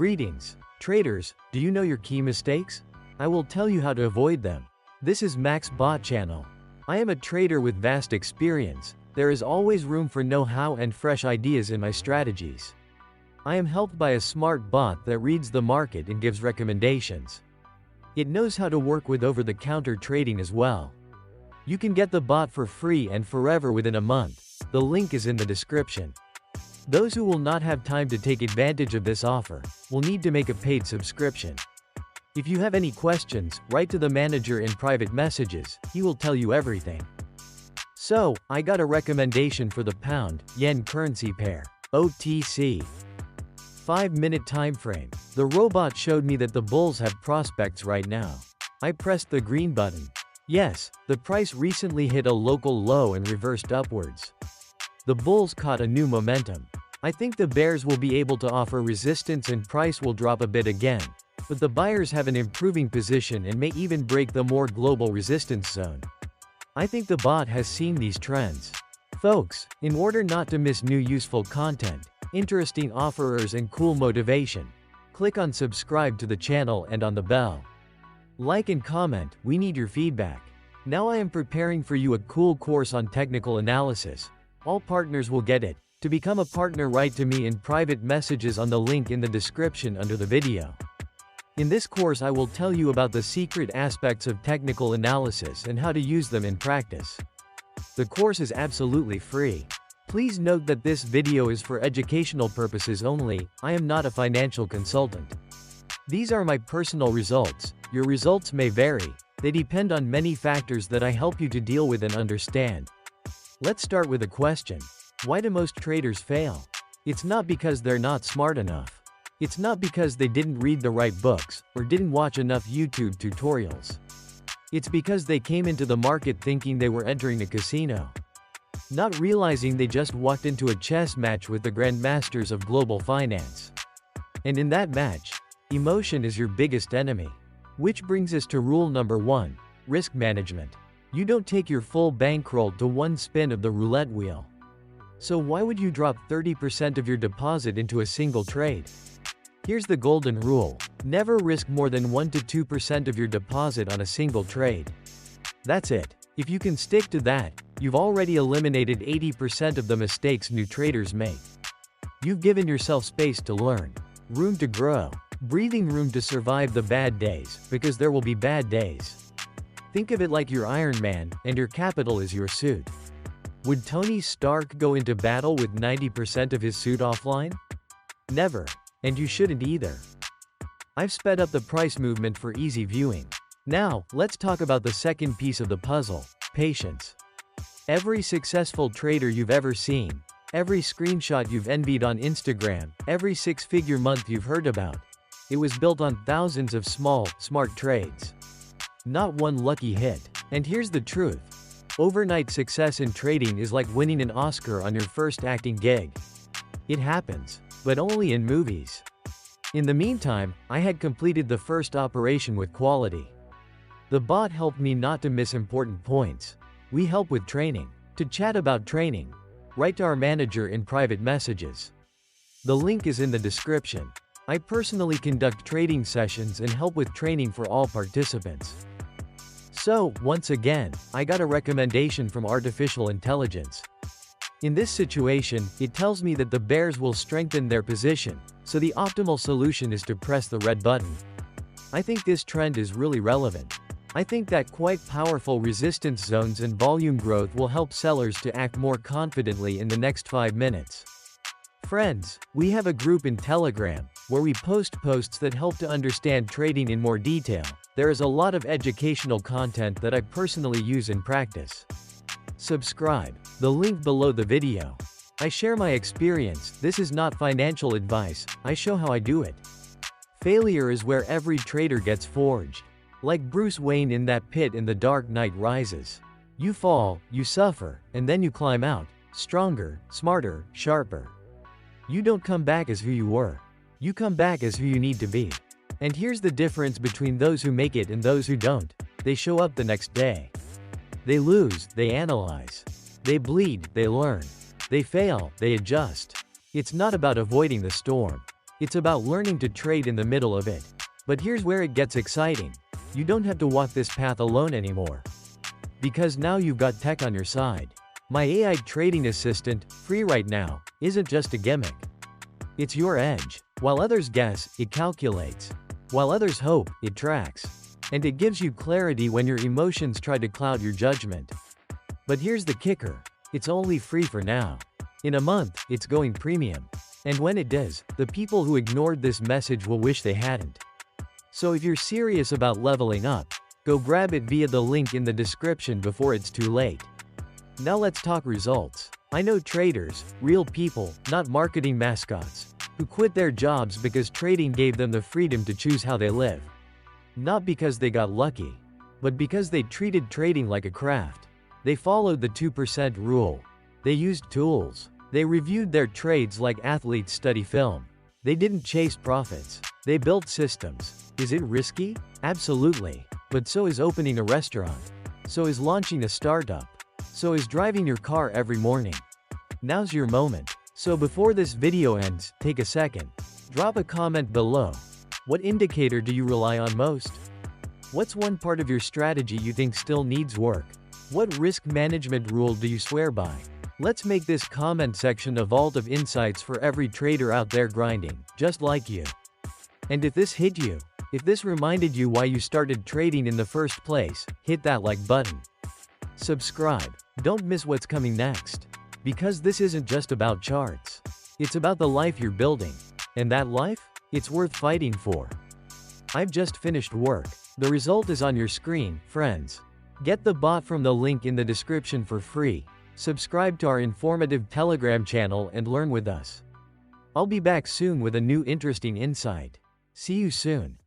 Greetings, traders. Do you know your key mistakes? I will tell you how to avoid them. This is Max Bot Channel. I am a trader with vast experience. There is always room for know-how and fresh ideas in my strategies. I am helped by a smart bot that reads the market and gives recommendations. It knows how to work with over-the-counter trading as well. You can get the bot for free and forever within a month. The link is in the description. Those who will not have time to take advantage of this offer will need to make a paid subscription. If you have any questions, write to the manager in private messages. He will tell you everything. So, I got a recommendation for the pound-yen currency pair, OTC. 5-minute time frame. The robot showed me that the bulls have prospects right now. I pressed the green button. Yes, the price recently hit a local low and reversed upwards. The bulls caught a new momentum. I think the bears will be able to offer resistance and price will drop a bit again. But the buyers have an improving position and may even break the more global resistance zone. I think the bot has seen these trends. Folks, in order not to miss new useful content, interesting offerers and cool motivation, click on subscribe to the channel and on the bell. Like and comment, we need your feedback. Now I am preparing for you a cool course on technical analysis. All partners will get it. To become a partner, write to me in private messages on the link in the description under the video. In this course I will tell you about the secret aspects of technical analysis and how to use them in practice. The course is absolutely free. Please note that this video is for educational purposes only. I am not a financial consultant. These are my personal results. Your results may vary. They depend on many factors that I help you to deal with and understand. Let's start with a question. Why do most traders fail? It's not because they're not smart enough. It's not because they didn't read the right books, or didn't watch enough YouTube tutorials. It's because they came into the market thinking they were entering a casino, not realizing they just walked into a chess match with the grandmasters of global finance. And in that match, emotion is your biggest enemy. Which brings us to rule number 1, risk management. You don't take your full bankroll to one spin of the roulette wheel. So why would you drop 30% of your deposit into a single trade? Here's the golden rule. Never risk more than 1 to 2% of your deposit on a single trade. That's it. If you can stick to that, you've already eliminated 80% of the mistakes new traders make. You've given yourself space to learn, room to grow, breathing room to survive the bad days, because there will be bad days. Think of it like you're Iron Man, and your capital is your suit. Would Tony Stark go into battle with 90% of his suit offline? Never. And you shouldn't either. I've sped up the price movement for easy viewing. Now, let's talk about the second piece of the puzzle, patience. Every successful trader you've ever seen, every screenshot you've envied on Instagram, every six-figure month you've heard about, it was built on thousands of small, smart trades. Not one lucky hit. And here's the truth. Overnight success in trading is like winning an Oscar on your first acting gig. It happens, but only in movies. In the meantime, I had completed the first operation with quality. The bot helped me not to miss important points. We help with training. To chat about training, write to our manager in private messages. The link is in the description. I personally conduct trading sessions and help with training for all participants. So, once again, I got a recommendation from artificial intelligence. In this situation, it tells me that the bears will strengthen their position, so the optimal solution is to press the red button. I think this trend is really relevant. I think that quite powerful resistance zones and volume growth will help sellers to act more confidently in the next 5 minutes. Friends, we have a group in Telegram, where we post posts that help to understand trading in more detail. There is a lot of educational content that I personally use in practice. Subscribe. The link below the video. I share my experience. This is not financial advice. I show how I do it. Failure is where every trader gets forged. Like Bruce Wayne in that pit in The Dark Knight Rises. You fall, you suffer, and then you climb out, stronger, smarter, sharper. You don't come back as who you were. You come back as who you need to be. And here's the difference between those who make it and those who don't. They show up the next day. They lose, they analyze. They bleed, they learn. They fail, they adjust. It's not about avoiding the storm. It's about learning to trade in the middle of it. But here's where it gets exciting. You don't have to walk this path alone anymore. Because now you've got tech on your side. My AI trading assistant, free right now, isn't just a gimmick. It's your edge. While others guess, it calculates. While others hope, it tracks. And it gives you clarity when your emotions try to cloud your judgment. But here's the kicker. It's only free for now. In a month, it's going premium. And when it does, the people who ignored this message will wish they hadn't. So if you're serious about leveling up, go grab it via the link in the description before it's too late. Now let's talk results. I know traders, real people, not marketing mascots, who quit their jobs because trading gave them the freedom to choose how they live. Not because they got lucky, but because they treated trading like a craft. They followed the 2% rule. They used tools. They reviewed their trades like athletes study film. They didn't chase profits. They built systems. Is it risky? Absolutely. But so is opening a restaurant. So is launching a startup. So is driving your car every morning. Now's your moment. So before this video ends, take a second. Drop a comment below. What indicator do you rely on most? What's one part of your strategy you think still needs work? What risk management rule do you swear by? Let's make this comment section a vault of insights for every trader out there grinding, just like you. And if this hit you, if this reminded you why you started trading in the first place, hit that like button. Subscribe. Don't miss what's coming next. Because this isn't just about charts. It's about the life you're building. And that life? It's worth fighting for. I've just finished work. The result is on your screen, friends. Get the bot from the link in the description for free. Subscribe to our informative Telegram channel and learn with us. I'll be back soon with a new interesting insight. See you soon.